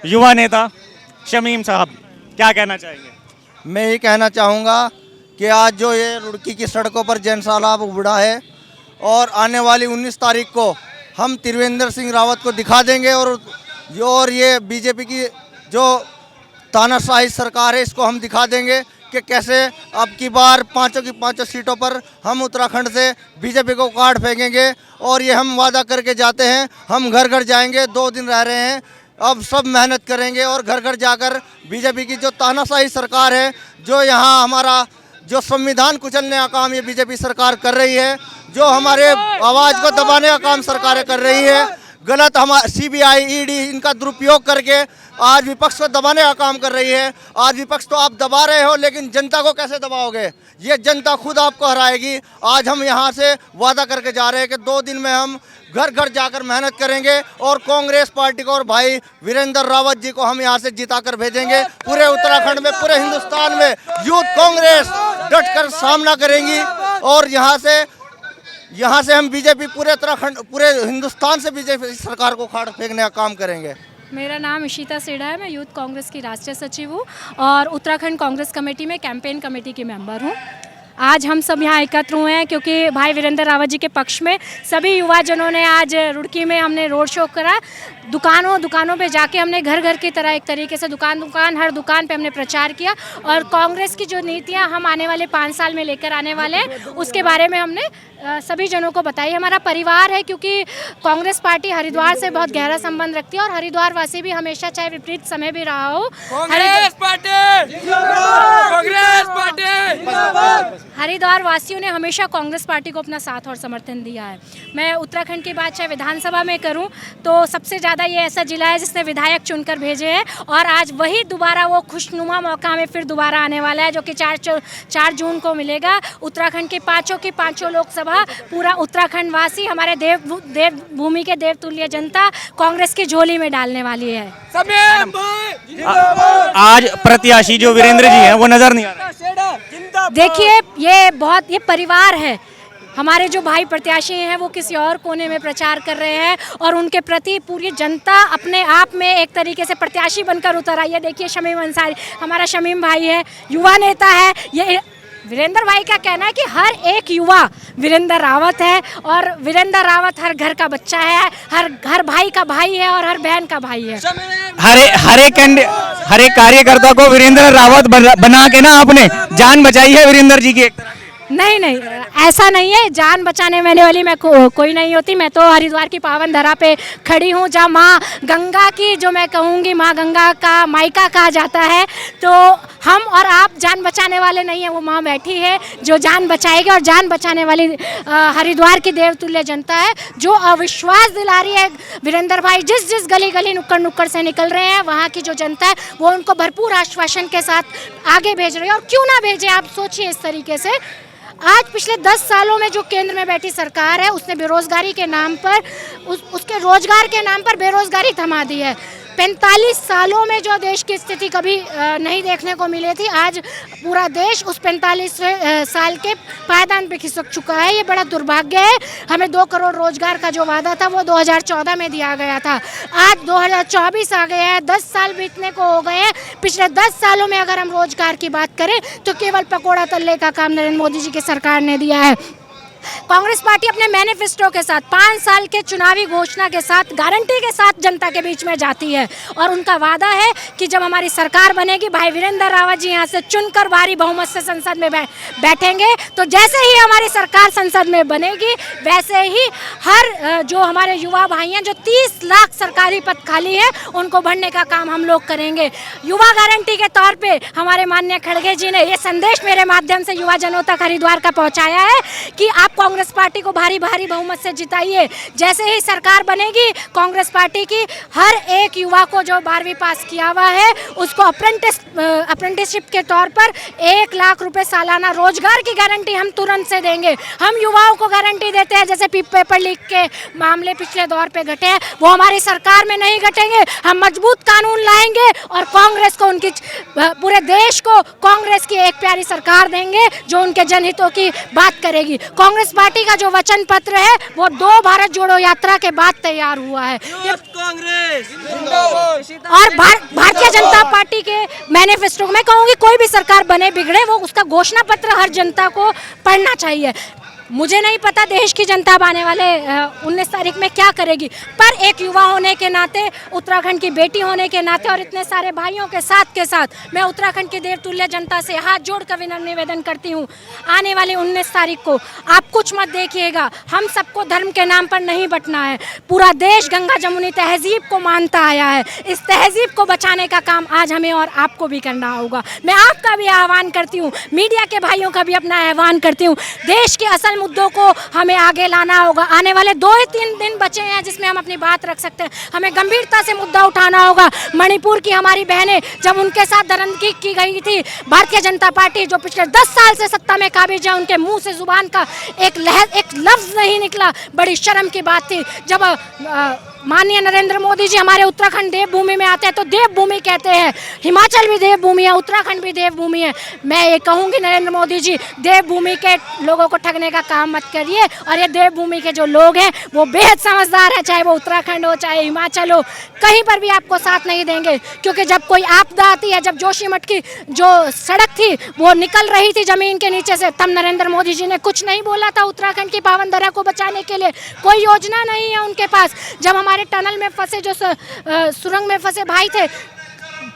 युवा नेता शमीम साहब क्या कहना चाहेंगे? मैं ये कहना चाहूँगा कि आज जो ये रुड़की की सड़कों पर जन सैलाब उमड़ा है और आने वाली 19 तारीख को हम त्रिवेंद्र सिंह रावत को दिखा देंगे और ये बीजेपी की जो तानाशाही सरकार है इसको हम दिखा देंगे कि कैसे अब की बार पाँचों की पाँचों सीटों पर हम उत्तराखंड से बीजेपी को काट फेंकेंगे। और ये हम वादा करके जाते हैं, हम घर घर जाएंगे, 2 दिन रह रहे हैं, अब सब मेहनत करेंगे और घर घर जाकर बीजेपी की जो तानाशाही सरकार है, जो यहाँ हमारा जो संविधान कुचलने का काम ये बीजेपी सरकार कर रही है, जो हमारे आवाज़ को दबाने का काम सरकारें कर रही है, गलत हमारा सीबीआई ईडी इनका दुरुपयोग करके आज विपक्ष को दबाने का काम कर रही है। आज विपक्ष तो आप दबा रहे हो, लेकिन जनता को कैसे दबाओगे? ये जनता खुद आपको हराएगी। आज हम यहाँ से वादा करके जा रहे हैं कि 2 दिन में हम घर घर जाकर मेहनत करेंगे और कांग्रेस पार्टी को और भाई वीरेंद्र रावत जी को हम यहाँ से जिता कर भेजेंगे। पूरे उत्तराखंड में, पूरे हिंदुस्तान में यूथ कांग्रेस डट कर सामना करेंगी और यहाँ से हम बीजेपी पूरे उत्तराखंड, पूरे हिंदुस्तान से बीजेपी सरकार को खाड़ फेंकने का काम करेंगे। मेरा नाम इशिता सेड़ा है। मैं यूथ कांग्रेस की राष्ट्रीय सचिव हूँ और उत्तराखंड कांग्रेस कमेटी में कैंपेन कमेटी की मेंबर हूँ। आज हम सब यहाँ एकत्र हुए हैं क्योंकि भाई वीरेंद्र रावत जी के पक्ष में सभी युवा जनों ने आज रुड़की में हमने रोड शो करा। दुकानों पे जाके हमने घर घर की तरह एक तरीके से दुकान हर दुकान पे हमने प्रचार किया और कांग्रेस की जो नीतियाँ हम आने वाले 5 साल में लेकर आने वाले हैं उसके बारे में हमने सभी जनों को बताई। हमारा परिवार है क्योंकि कांग्रेस पार्टी हरिद्वार से बहुत गहरा संबंध रखती है और हरिद्वार वासी भी हमेशा, चाहे विपरीत समय भी रहा हो, हरिद्वार वासियों ने हमेशा कांग्रेस पार्टी को अपना साथ और समर्थन दिया है। मैं उत्तराखंड की बात चाहे विधानसभा में करूं तो सबसे ज़्यादा ये ऐसा जिला है जिसने विधायक चुनकर भेजे हैं और आज वही दोबारा वो खुशनुमा मौका हमें फिर दोबारा आने वाला है जो कि 4 जून को मिलेगा। उत्तराखंड की पाँचों लोकसभा, पूरा उत्तराखंड वासी, हमारे देवभूमि के देवतुल्य जनता कांग्रेस की झोली में डालने वाली है। आज प्रत्याशी जो वीरेंद्र जी हैं वो नजर नहीं आ रहे। देखिए ये परिवार है। हमारे जो भाई प्रत्याशी हैं वो किसी और कोने में प्रचार कर रहे हैं और उनके प्रति पूरी जनता अपने आप में एक तरीके से प्रत्याशी बनकर उतर आई है। देखिए शमीम अंसारी, हमारा शमीम भाई है, युवा नेता है। ये वीरेंद्र भाई का कहना है कि हर एक युवा वीरेंद्र रावत है और वीरेंद्र रावत हर घर का बच्चा है, हर भाई का भाई है और हर बहन का भाई है। हर एक कार्यकर्ता को वीरेंद्र रावत बना के ना आपने जान बचाई है वीरेंद्र जी की। नहीं, ऐसा नहीं है। जान बचाने वाली मैं कोई नहीं होती। मैं तो हरिद्वार की पावन धरा पे खड़ी हूँ जहाँ माँ गंगा की, जो मैं कहूँगी माँ गंगा का मायका कहा जाता है। तो हम और आप जान बचाने वाले नहीं हैं, वो माँ बैठी है जो जान बचाएगी और जान बचाने वाली हरिद्वार की देवतुल्य जनता है जो अविश्वास दिला रही है। वीरेंद्र भाई जिस गली नुक्कड़ से निकल रहे हैं वहाँ की जो जनता है वो उनको भरपूर आश्वासन के साथ आगे भेज रही है। और क्यों ना भेजे, आप सोचिए इस तरीके से। आज पिछले 10 सालों में जो केंद्र में बैठी सरकार है उसने बेरोजगारी के नाम पर उसके रोजगार के नाम पर बेरोजगारी थमा दी है। 45 सालों में जो देश की स्थिति कभी नहीं देखने को मिली थी, आज पूरा देश उस 45 साल के पायदान पे खिसक चुका है। ये बड़ा दुर्भाग्य है। हमें 2 करोड़ रोजगार का जो वादा था वो 2014 में दिया गया था। आज 2024 आ गया है, 10 साल बीतने को हो गए हैं। पिछले 10 सालों में अगर हम रोजगार की बात करें तो केवल पकोड़ा तल्ले का काम नरेंद्र मोदी जी की सरकार ने दिया है। कांग्रेस पार्टी अपने मैनिफेस्टो के साथ 5 साल के चुनावी घोषणा के साथ, गारंटी के साथ जनता के बीच में जाती है और उनका वादा है कि जब हमारी सरकार बनेगी, भाई वीरेंद्र रावत जी यहाँ से चुनकर भारी बहुमत से संसद में बैठेंगे। तो जैसे ही हमारी सरकार संसद में बनेगी वैसे ही हर जो हमारे युवा भाई हैं, जो 30 लाख सरकारी पद खाली हैं, उनको भरने का काम हम लोग करेंगे। युवा गारंटी के तौर पे हमारे माननीय खड़गे जी ने ये संदेश मेरे माध्यम से युवा जनों तक हरिद्वार का पहुँचाया है कि आप कांग्रेस पार्टी को भारी बहुमत से जिताइए। जैसे ही सरकार बनेगी, कांग्रेस पार्टी की हर एक युवा को जो 12वीं पास किया हुआ है उसको अप्रेंटिसशिप के तौर पर 1 लाख रुपए सालाना रोजगार की गारंटी हम तुरंत से देंगे। हम युवाओं को गारंटी देते हैं, जैसे पेपर लीक के मामले पिछले दौर पे घटे हैं, वो हमारी सरकार में नहीं घटेंगे। हम मजबूत कानून लाएंगे और कांग्रेस को, उनकी पूरे देश को कांग्रेस की एक प्यारी सरकार देंगे जो उनके जनहितों की बात करेगी। कांग्रेस पार्टी का जो वचन पत्र है वो 2 भारत जोड़ो यात्रा के बाद तैयार हुआ है। कांग्रेस और भारतीय जनता पार्टी के मैनिफेस्टो में कहूंगी कोई भी सरकार बने बिगड़े वो उसका घोषणा पत्र हर जनता को पढ़ना चाहिए। मुझे नहीं पता देश की जनता अब आने वाले 19 तारीख में क्या करेगी, पर एक युवा होने के नाते, उत्तराखंड की बेटी होने के नाते और इतने सारे भाइयों के साथ मैं उत्तराखंड की देवतुल्य जनता से हाथ जोड़कर विनम्र निवेदन करती हूँ, आने वाले 19 तारीख को आप कुछ मत देखिएगा। हम सबको धर्म के नाम पर नहीं बंटना है। पूरा देश गंगा जमुनी तहजीब को मानता आया है। इस तहजीब को बचाने का काम आज हमें और आपको भी करना होगा। मैं आपका भी आह्वान करती हूँ, मीडिया के भाइयों का भी अपना आह्वान करती हूँ। देश के असल मुद्दों को हमें आगे लाना होगा। आने वाले 2-3 दिन बचे हैं जिसमें हम अपनी बात रख सकते हैं। हमें गंभीरता से मुद्दा उठाना होगा। मणिपुर की हमारी बहनें, जब उनके साथ दरिंदगी की गई थी, भारतीय जनता पार्टी जो पिछले 10 साल से सत्ता में काबिज है, उनके मुंह से जुबान का एक लफ्ज नहीं निकला। बड़ी शर्म की बात थी। जब माननीय नरेंद्र मोदी जी हमारे उत्तराखंड देवभूमि में आते हैं तो देवभूमि कहते हैं। हिमाचल भी देवभूमि है, उत्तराखंड भी देवभूमि है। मैं ये कहूँगी नरेंद्र मोदी जी, देवभूमि के लोगों को ठगने का काम मत करिए। और ये देवभूमि के जो लोग हैं वो बेहद समझदार है, चाहे वो उत्तराखंड हो चाहे हिमाचल हो, कहीं पर भी आपको साथ नहीं देंगे। क्योंकि जब कोई आपदा आती है, जब जोशीमठ की जो सड़क थी वो निकल रही थी जमीन के नीचे से, तब नरेंद्र मोदी जी ने कुछ नहीं बोला था उत्तराखंड की पावन धरा को बचाने के लिए। कोई योजना नहीं है उनके पास। जब हमारे टनल में फंसे जो सुरंग में फंसे भाई थे,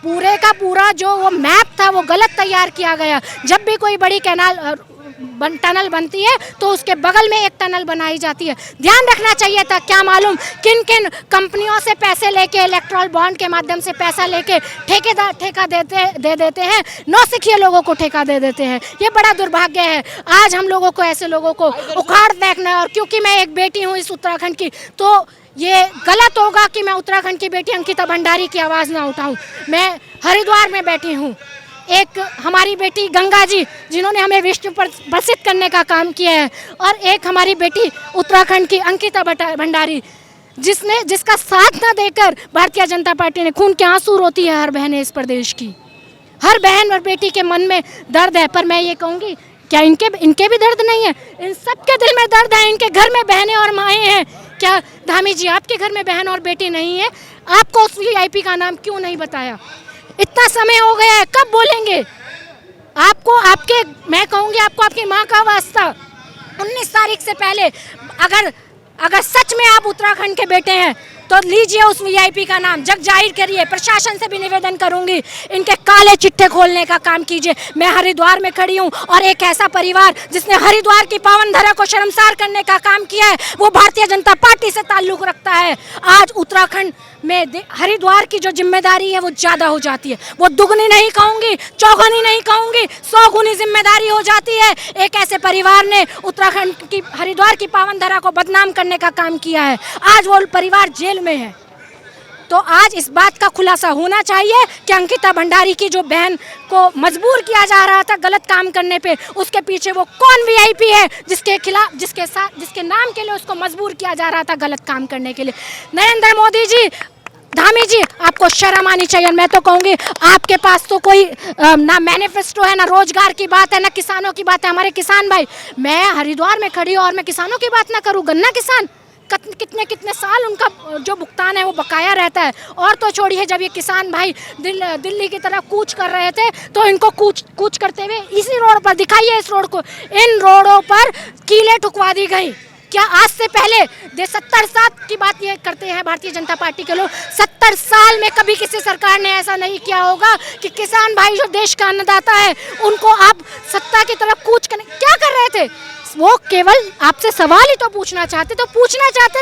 पूरे का पूरा जो वो मैप था वो गलत तैयार किया गया। जब भी कोई बड़ी टनल बनती है तो उसके बगल में एक टनल बनाई जाती है। ध्यान रखना चाहिए था। क्या मालूम किन किन कंपनियों से पैसे लेके, इलेक्ट्रल बॉन्ड के माध्यम से पैसा लेके ठेका दे देते हैं, नौसिखिए लोगों को ठेका दे देते हैं। ये बड़ा दुर्भाग्य है। आज हम लोगों को ऐसे लोगों को उखाड़ फेंकना है। और क्योंकि मैं एक बेटी हूँ इस उत्तराखंड की, तो ये गलत होगा कि मैं उत्तराखंड की बेटी अंकिता भंडारी की आवाज़ ना उठाऊं। मैं हरिद्वार में बैठी हूँ। एक हमारी बेटी गंगा जी जिन्होंने हमें विश्व प्रसिद्ध करने का काम किया है, और एक हमारी बेटी उत्तराखंड की अंकिता भंडारी जिसका साथ न देकर भारतीय जनता पार्टी ने खून के आंसू रोती है हर बहन इस प्रदेश की। हर बहन और बेटी के मन में दर्द है। पर मैं ये कहूँगी, क्या इनके भी दर्द नहीं है? इन सबके दिल में दर्द है। इनके घर में बहनें और माएँ हैं। क्या धामी जी आपके घर में बहन और बेटी नहीं है? आपको उस VIP का नाम क्यों नहीं बताया? इतना समय हो गया है, कब बोलेंगे? मैं कहूँगी आपको आपकी माँ का वास्ता, 19 तारीख से पहले अगर सच में आप उत्तराखंड के बेटे हैं तो लीजिए उस VIP का नाम, जग जाहिर करिए। प्रशासन से भी निवेदन करूंगी, इनके काले चिट्ठे खोलने का काम कीजिए। मैं हरिद्वार में खड़ी हूं और एक ऐसा परिवार जिसने हरिद्वार की पावन धरा को शर्मसार करने का काम किया है, वो भारतीय जनता पार्टी से ताल्लुक रखता है। आज उत्तराखंड में हरिद्वार की जो जिम्मेदारी है वो ज़्यादा हो जाती है। वो दुगनी नहीं कहूँगी, चौगुनी नहीं कहूँगी, 100 गुनी जिम्मेदारी हो जाती है। एक ऐसे परिवार ने उत्तराखंड की हरिद्वार की पावन धरा को बदनाम करने का काम किया है। आज वो परिवार जेल में है। तो आज इस बात का खुलासा होना चाहिए कि अंकिता भंडारी की जो बहन को मजबूर किया जा रहा था गलत काम करने पे, उसके पीछे वो कौन VIP है जिसके नाम के लिए उसको मजबूर किया जा रहा था गलत काम करने के लिए। नरेंद्र मोदी जी, धामी जी, आपको शर्म आनी चाहिए। मैं तो कहूँगी आपके पास तो कोई ना मैनिफेस्टो है, ना रोजगार की बात है, ना किसानों की बात है। हमारे किसान भाई, मैं हरिद्वार में खड़ी हूँ और मैं किसानों की बात ना करूँ? गन्ना किसान कितने साल उनका जो भुगतान है वो बकाया रहता है। और तो छोड़िए, जब ये किसान भाई दिल्ली की तरफ कूच कर रहे थे तो इनको कूच करते हुए इसी रोड पर दिखाइए, इस रोड को, इन रोडों पर कीलें ठुकवा दी गई। क्या आज से पहले 70 साल की बात ये करते हैं भारतीय जनता पार्टी के लोग, 70 साल में कभी किसी सरकार ने ऐसा नहीं किया होगा कि किसान भाई जो देश का अन्नदाता है उनको आप सत्ता की तरफ कूच करने क्या कर रहे थे? वो केवल आपसे सवाल ही तो पूछना चाहते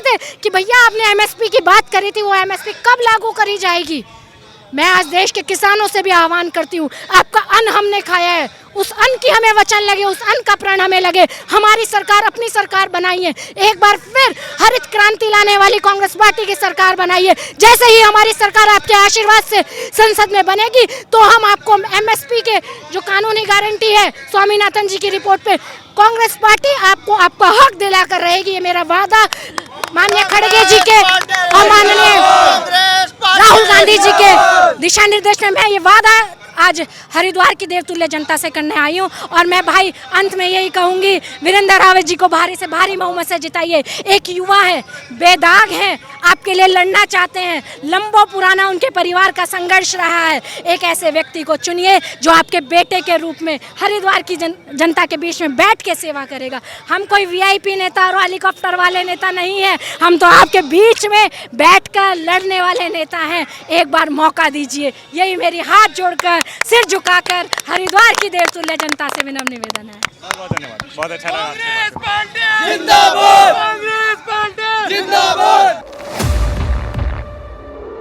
थे कि भैया आपने MSP की बात करी थी, वो MSP कब लागू करी जाएगी? मैं आज देश के किसानों से भी आह्वान करती हूँ, आपका अन्न हमने खाया है, उस अन्न की हमें वचन लगे, उस अन्न का प्रण हमें लगे। हमारी सरकार अपनी सरकार बनाइए, एक बार फिर हरित क्रांति लाने वाली कांग्रेस पार्टी की सरकार बनाइए। जैसे ही हमारी सरकार आपके आशीर्वाद से संसद में बनेगी तो हम आपको MSP के जो कानूनी गारंटी है स्वामीनाथन जी की रिपोर्ट पे, कांग्रेस पार्टी आपको आपका हक दिला कर रहेगी। ये मेरा वादा माननीय खड़गे जी के और माननीय राहुल गांधी जी के दिशा निर्देश में मैं ये वादा आज हरिद्वार की देवतुल्य जनता से करने आई हूँ। और मैं भाई अंत में यही कहूँगी, वीरेंद्र रावत जी को भारी से भारी बहुमत से जिताइए। एक युवा है, बेदाग है, आपके लिए लड़ना चाहते हैं, लंबा पुराना उनके परिवार का संघर्ष रहा है। एक ऐसे व्यक्ति को चुनिए जो आपके बेटे के रूप में हरिद्वार की जनता के बीच में बैठ के सेवा करेगा। हम कोई वीआईपी नेता और हेलीकॉप्टर वाले नेता नहीं है, हम तो आपके बीच में बैठकर लड़ने वाले नेता हैं। एक बार मौका दीजिए, यही मेरी हाथ जोड़कर सिर झुकाकर हरिद्वार की देवतुल्य जनता से विनम्र निवेदन है। बहुत बहुत धन्यवाद, बहुत अच्छा लगा। जिंदाबाद, कांग्रेस पार्टी जिंदाबाद।